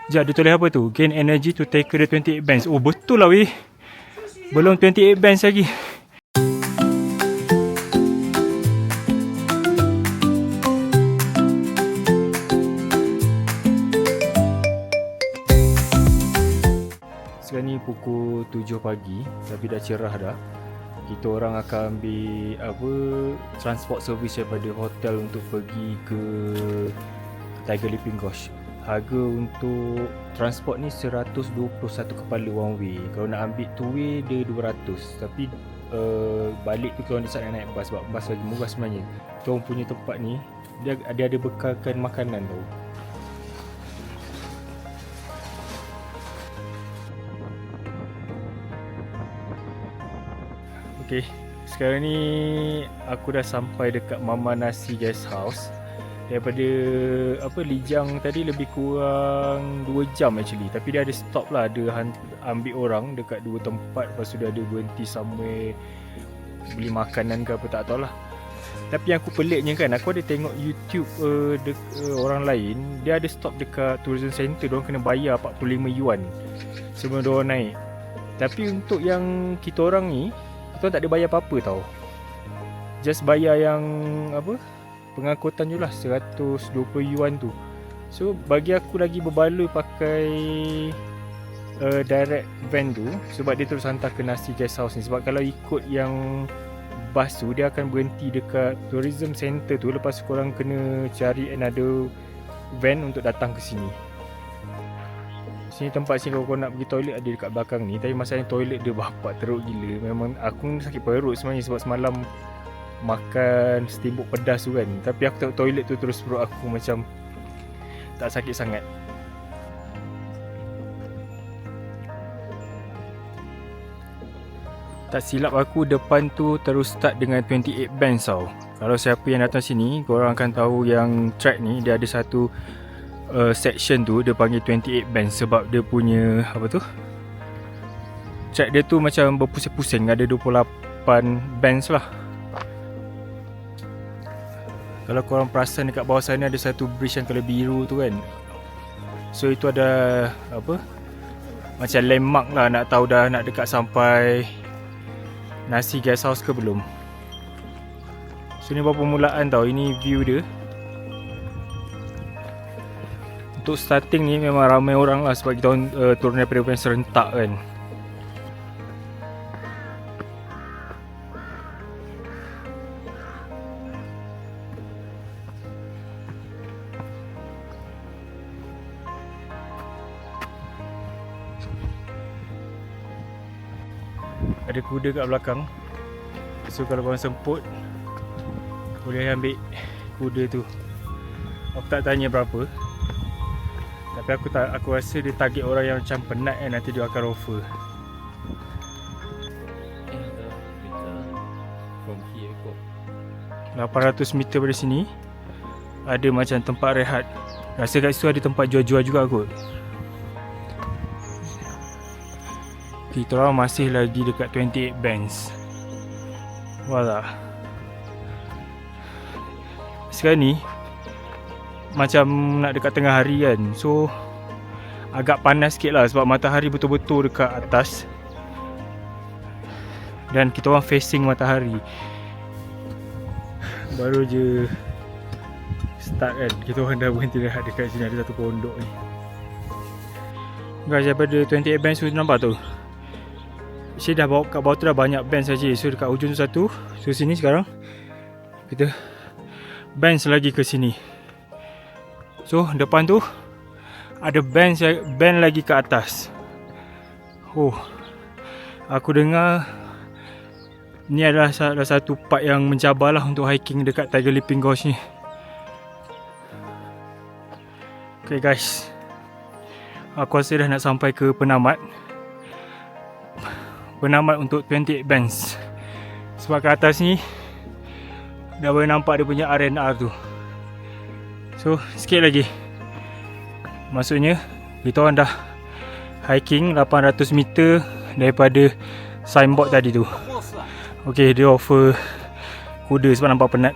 Sekejap, dia tulis apa tu? Gain energy to tackle the 28 bands. Oh, betul lah weh. Belum 28 bands lagi. Sekarang ni pukul 7 pagi, tapi dah cerah dah. Kita orang akan ambil transport service daripada hotel untuk pergi ke Tiger Leaping Gorge. Harga untuk transport ni 121 kepala one way. Kalau nak ambil two way dia 200. Tapi balik tu kalau nak naik bas, sebab bas lagi murah sebenarnya. Kita orang punya tempat ni dia ada bekalkan makanan tau. Okay, sekarang ni aku dah sampai dekat Mama Nasi Guest House. Daripada Lijang tadi lebih kurang 2 jam actually. Tapi dia ada stop lah, ada ambil orang dekat 2 tempat. Lepas tu dia ada berhenti somewhere beli makanan ke apa, tak tahu lah. Tapi yang aku peliknya kan, aku ada tengok YouTube orang lain. Dia ada stop dekat tourism center, diorang kena bayar 45 yuan sebelum diorang naik. Tapi untuk yang kita orang ni, kita tak ada bayar apa-apa tau. Just bayar yang pengangkutan je lah, 120 yuan tu. So bagi aku lagi berbaloi pakai direct van tu, sebab dia terus hantar ke Nasi Guest House ni. Sebab kalau ikut yang bas tu, dia akan berhenti dekat tourism center tu. Lepas korang kena cari another van untuk datang ke sini. Sini tempat sini, kalau kau nak pergi toilet ada dekat belakang ni. Tapi masalahnya toilet dia bapak teruk gila. Memang aku sakit perut sebenarnya sebab semalam makan steamboat pedas tu kan. Tapi aku tengok toilet tu terus perut aku macam tak sakit sangat. Tak silap aku, depan tu terus start dengan 28 bands tau. Kalau siapa yang datang sini, korang akan tahu yang track ni dia ada satu section tu dia panggil 28 bands. Sebab dia punya track dia tu macam berpusing-pusing, ada 28 bands lah. Kalau korang perasan dekat bawah sana ada satu bridge yang colour biru tu kan. So itu ada macam landmark lah, nak tahu dah nak dekat sampai Nasi Guest House ke belum. So ni baru permulaan tau, ini view dia. Untuk starting ni memang ramai orang lah sebab kita turun daripada van serentak kan. Ada kuda kat belakang. So kalau korang semput, boleh ambil kuda tu. Aku tak tanya berapa, tapi aku rasa dia target orang yang macam penat kan, nanti dia akan offer. From here kot 800 meter dari sini ada macam tempat rehat. Rasa kat situ ada tempat jual-jual juga kot. Kita orang masih lagi dekat 28 bands. Wah. Sekarang ni macam nak dekat tengah hari kan. So agak panas sikit lah sebab matahari betul-betul dekat atas. Dan kita orang facing matahari. Baru je start kan, kita orang dah berhenti rehat dekat sini. Ada satu pondok ni guys, daripada 28 bands tu nampak tu. Saya dah bawa kat bawah tu dah banyak bands saja. So dekat ujung tu satu. So sini sekarang kita bands lagi ke sini. So depan tu ada band lagi ke atas. Oh, aku dengar ni adalah salah satu part yang mencabar lah untuk hiking dekat Tiger Leaping Gorge ni. Okay guys, aku rasa dah nak sampai ke penamat untuk 28 bands. Sebab kat atas ni dah boleh nampak dia punya R&R tu. So sikit lagi, maksudnya kita orang dah hiking 800 meter daripada signboard tadi tu. Okay, dia offer kuda sebab nampak penat.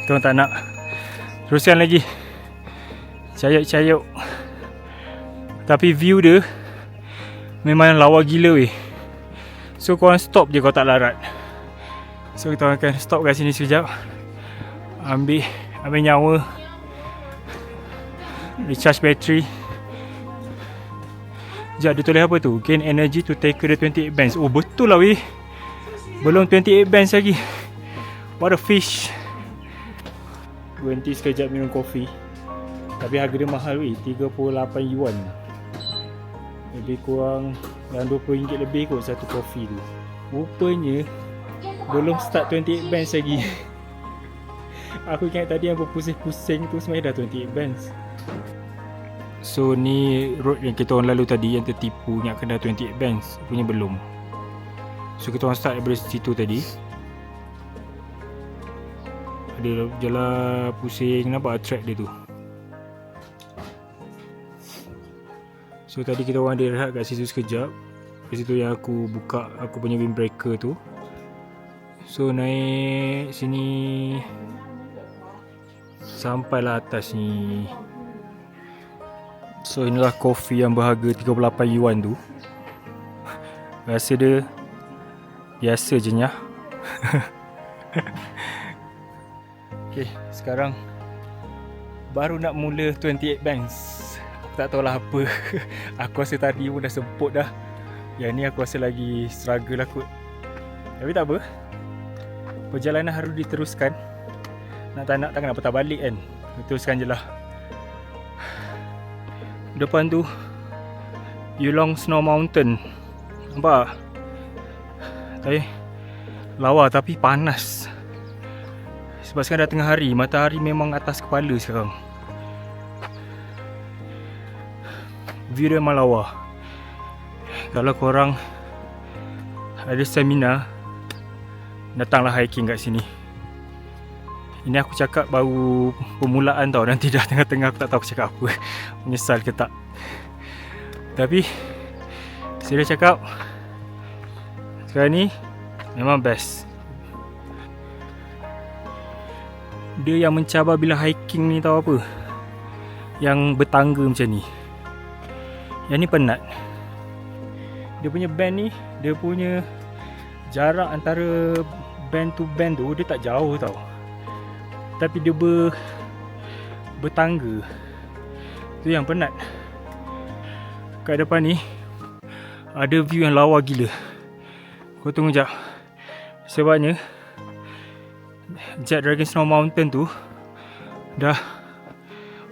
Kita orang tak nak. Teruskan lagi. Cayuk-cayuk. Tapi view dia memang lawa gila weh. So korang stop je kalau tak larat. So kita akan stop kat sini sekejap. Ambil nyawa, recharge battery. Sekejap, dia tulis apa tu? Gain energy to tackle the 28 bands. Oh betul lah weh. Belum 28 bands lagi. What a fish. Berhenti sekejap minum kopi. Tapi harga dia mahal weh, 38 yuan. Lebih kurang dalam RM20 lebih kot satu kopi tu. Rupanya belum start 28 bands lagi. Aku ingat tadi yang berpusing-pusing tu sebenarnya dah 28 bands. So ni road yang kita orang lalu tadi yang tertipu ingatkan dah 28 bands. Rupanya belum. So kita orang start daripada situ tadi. Ada jalan pusing, nampak track dia tu. So tadi kita orang ada rehat kat situ sekejap. Kat situ yang aku buka aku punya windbreaker tu. So naik sini sampailah atas ni. So inilah kopi yang berharga 38 yuan tu. Rasa dia biasa je nyah. Okay, sekarang baru nak mula 28 bands. Aku tak tahulah apa. Aku rasa tadi pun dah semput dah. Yang ni aku rasa lagi struggle lah kot. Tapi tak apa, perjalanan harus diteruskan. Nak tak nak takkan nak patah balik kan. Teruskan je lah. Depan tu Yulong Snow Mountain. Nampak? Tapi lawa tapi panas. Sebab sekarang dah tengah hari. Matahari memang atas kepala sekarang. View dia memang lawa. Kalau korang ada seminar, datanglah hiking kat sini. Ini aku cakap baru permulaan tau. Nanti dah tengah-tengah aku tak tahu aku cakap apa. Menyesal ke tak. Tapi saya dah cakap sekarang ni memang best. Dia yang mencabar bila hiking ni tahu apa? Yang bertangga macam ni. Yang ni penat. Dia punya band ni, dia punya jarak antara band to band tu dia tak jauh tau. Tapi dia bertangga. Tu yang penat. Kat depan ni ada view yang lawa gila. Kau tunggu jap. Sebabnya Jet Dragon Snow Mountain tu dah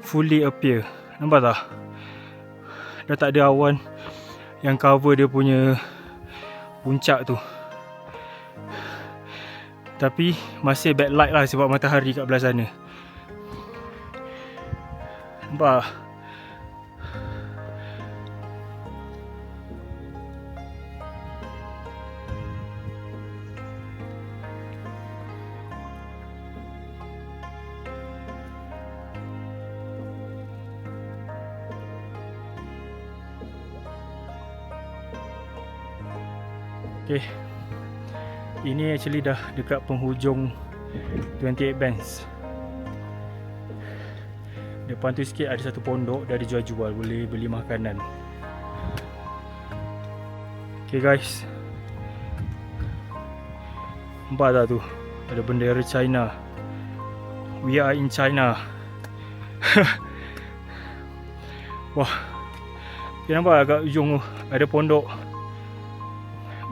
fully appear. Nampak tak? Dah tak ada awan yang cover dia punya puncak tu. Tapi masih backlight lah sebab matahari kat belah sana. Nampak? Okay. Ini actually dah dekat penghujung 28 bands. Depan tu sikit ada satu pondok, dia ada jual-jual, boleh beli makanan. Okay guys, nampak tak tu? Ada bendera China. We are in China. Wah, okay, nampak kat ujung tu ada pondok.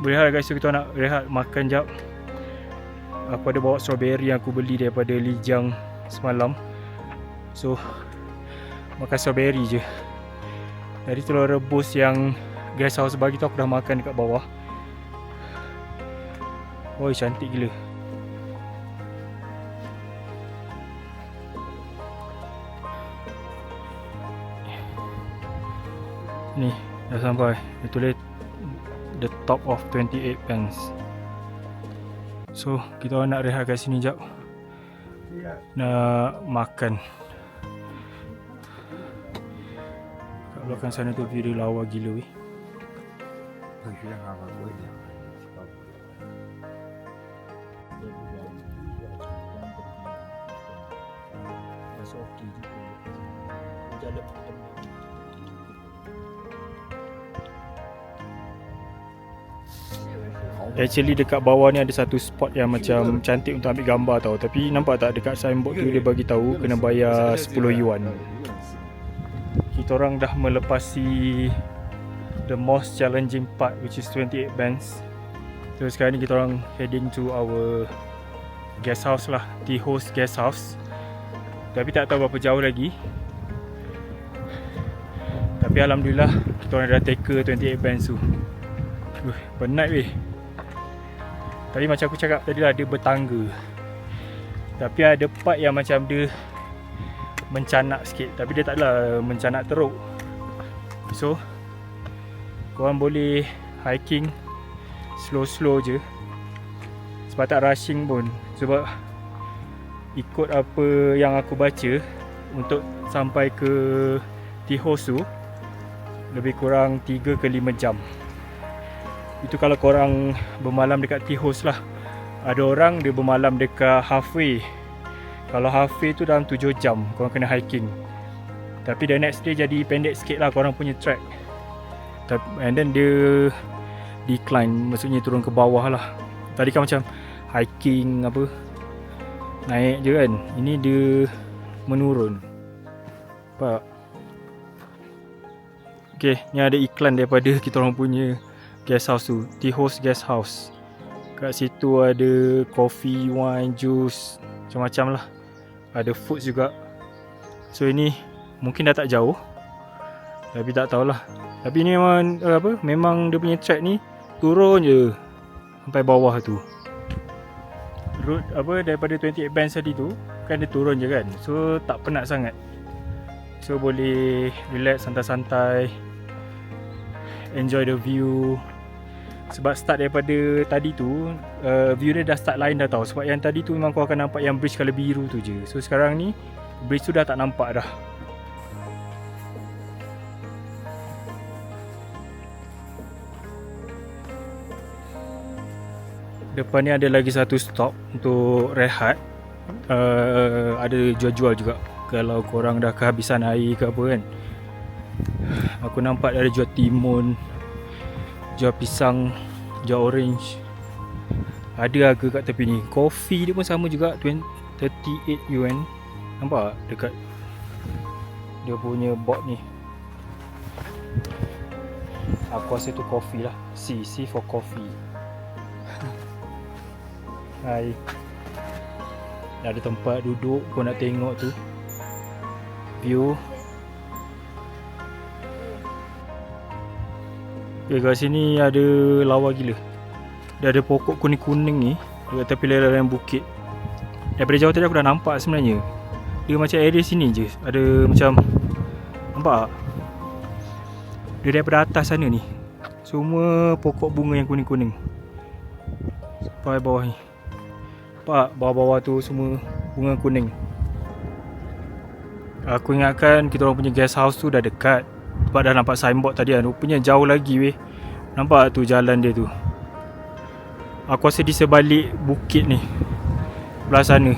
Boleh lah guys, so kita nak rehat makan jap. Aku ada bawa strawberry yang aku beli daripada Lijiang semalam. So makan strawberry je. Tadi telur rebus yang guest house bagi tu aku dah makan dekat bawah. Oi, cantik gila. Ni dah sampai. Dia tulis the top of 28 bands. So kita nak rehat kat sini jap. Nak makan. Kat belakang sana tu view dia lawa gila weh. Masuk okey juga. Jalan Actually dekat bawah ni ada satu spot yang macam cantik untuk ambil gambar tau. Tapi nampak tak dekat signboard tu dia bagi tahu kena bayar 10 yuan. Kita orang dah melepasi the most challenging part, which is 28 bands. So sekarang ni kita orang heading to our guest house lah, Tea House Guest House. Tapi tak tahu berapa jauh lagi. Tapi alhamdulillah kita orang dah take 28 bands tu. Penat weh. Tapi macam aku cakap tadi lah, dia bertangga. Tapi ada part yang macam dia mencanak sikit. Tapi dia taklah mencanak teruk. So korang boleh hiking slow-slow je. Sebab tak rushing pun. Sebab ikut apa yang aku baca, untuk sampai ke Tea House tu lebih kurang 3 ke 5 jam. Itu kalau korang bermalam dekat Tea House lah. Ada orang dia bermalam dekat halfway. Kalau halfway tu dalam 7 jam korang kena hiking. Tapi the next day jadi pendek sikit lah korang punya track. And then dia decline, maksudnya turun ke bawah lah. Tadi kan macam hiking apa, naik je kan. Ini dia menurun. Nampak? Okay, ni ada iklan daripada kita orang punya guest house tu, Tea House Guest House. Kat situ ada coffee, wine, juice, macam-macam lah. Ada food juga. So ini mungkin dah tak jauh, tapi tak tahulah. Tapi ni memang memang dia punya track ni turun je sampai bawah tu. Route daripada 28 bands tadi tu kan dia turun je kan. So tak penat sangat. So boleh relax, santai-santai, enjoy the view. Sebab start daripada tadi tu view dia dah start lain dah tau. Sebab yang tadi tu memang kau akan nampak yang bridge colour biru tu je. So sekarang ni bridge tu dah tak nampak dah. Depan ni ada lagi satu stop untuk rehat. Ada jual-jual juga kalau korang dah kehabisan air ke apa kan. Aku nampak ada jual timun, jual pisang, jual orange. Ada harga kat tepi ni. Kopi dia pun sama juga, 38 yuan. Nampak dekat dia punya board ni. Aku rasa tu kopi lah. C for coffee. Hai. Ada tempat duduk kau nak tengok tu view. Okay, kat sini ada lawa gila. Dia ada pokok kuning-kuning ni dekat tepi lereng bukit. Daripada jauh tadi aku dah nampak sebenarnya. Dia macam area sini je. Ada macam, nampak tak? Dia daripada atas sana ni semua pokok bunga yang kuning-kuning sampai bawah ni. Nampak bawah-bawah tu semua bunga kuning. Aku ingatkan kita orang punya guest house tu dah dekat. Sebab dah nampak signboard tadi kan. Rupanya jauh lagi weh. Nampak tu jalan dia tu. Aku rasa di sebalik bukit ni, belah sana.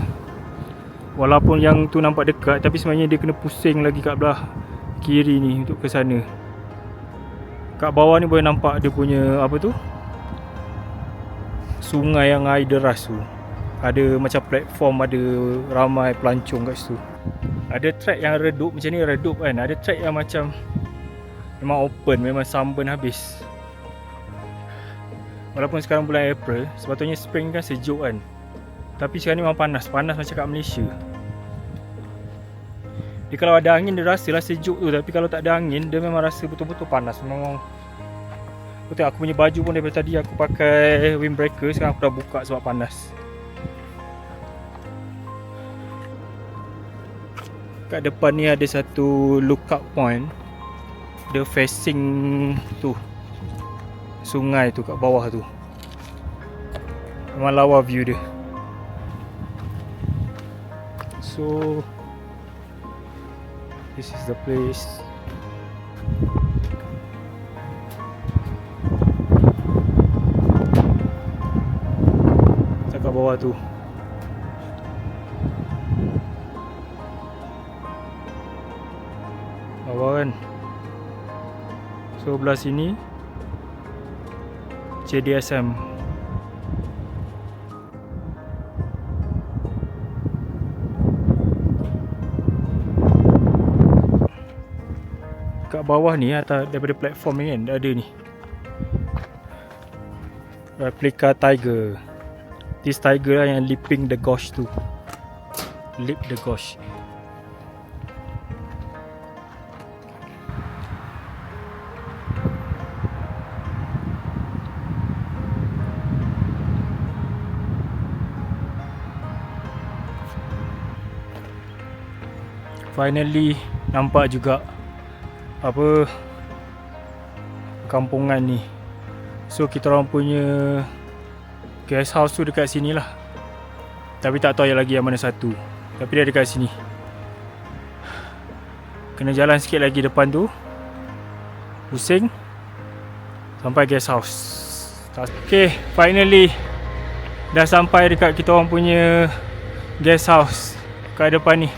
Walaupun yang tu nampak dekat, tapi sebenarnya dia kena pusing lagi kat belah kiri ni untuk ke sana. Kat bawah ni boleh nampak dia punya apa tu, sungai yang air deras tu. Ada macam platform, ada ramai pelancong kat situ. Ada track yang redup, macam ni redup kan. Ada track yang macam memang open, memang sunburn habis. Walaupun sekarang bulan April, sepatutnya spring kan sejuk kan. Tapi sekarang ni memang panas macam kat Malaysia. Dia kalau ada angin dia rasalah sejuk tu. Tapi kalau tak ada angin, dia memang rasa betul-betul panas. Memang betul, aku punya baju pun daripada tadi aku pakai windbreaker. Sekarang aku dah buka sebab panas. Kat depan ni ada satu lookout point. Dia facing tu, sungai tu kat bawah tu. Memang lawa view dia. So this is the place. Kat bawah tu. Bawah kan. So belah sini JDSM kat bawah ni atas daripada platform ni kan ada ni replika tiger. This tiger lah yang leaping the gosh tu. Leap the gosh. Finally nampak juga apa kampungan ni. So kita orang punya guest house tu dekat sini lah. Tapi tak tahu lagi yang mana satu. Tapi dia dekat sini. Kena jalan sikit lagi depan tu. Pusing sampai guest house. Okay, finally dah sampai dekat kita orang punya guest house kat depan ni.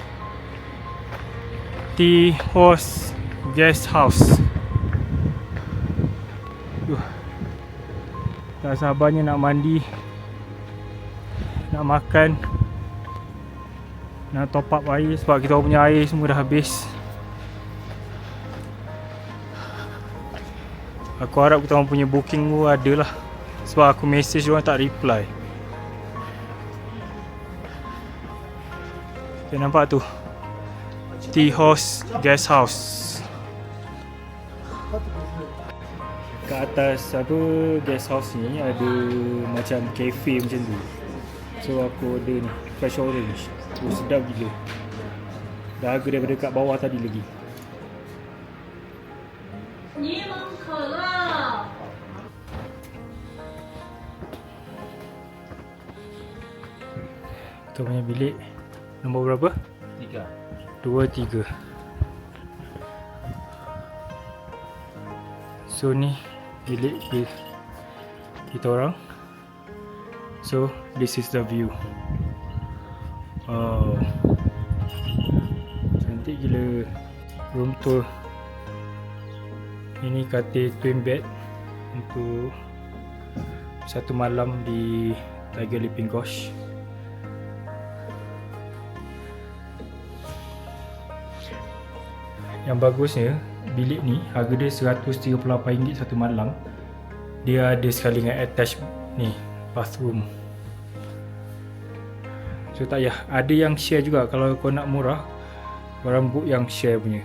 Tea Horse Guest House. Tak sabarnya nak mandi, nak makan, nak top up air sebab kita punya air semua dah habis. Aku harap kita orang punya booking tu ada lah, sebab aku message diorang tak reply. Okay, nampak tu Tea Horse Guest House. Kat atas apa guest house ni ada macam cafe macam tu. So aku order ni fresh orange. Sedap gila. Dah harga daripada kat bawah tadi lagi. Kita punya bilik nombor berapa? 2, 3. So ni bilik kita orang. So this is the view. Oh, cantik gila. Room tour. Ini katil twin bed untuk satu malam di Tiger Leaping Gosh. Yang bagusnya bilik ni harga dia RM138 satu malam. Dia ada sekali dengan attached ni bathroom. So tak payah. Ada yang share juga. Kalau kau nak murah, korang book yang share punya.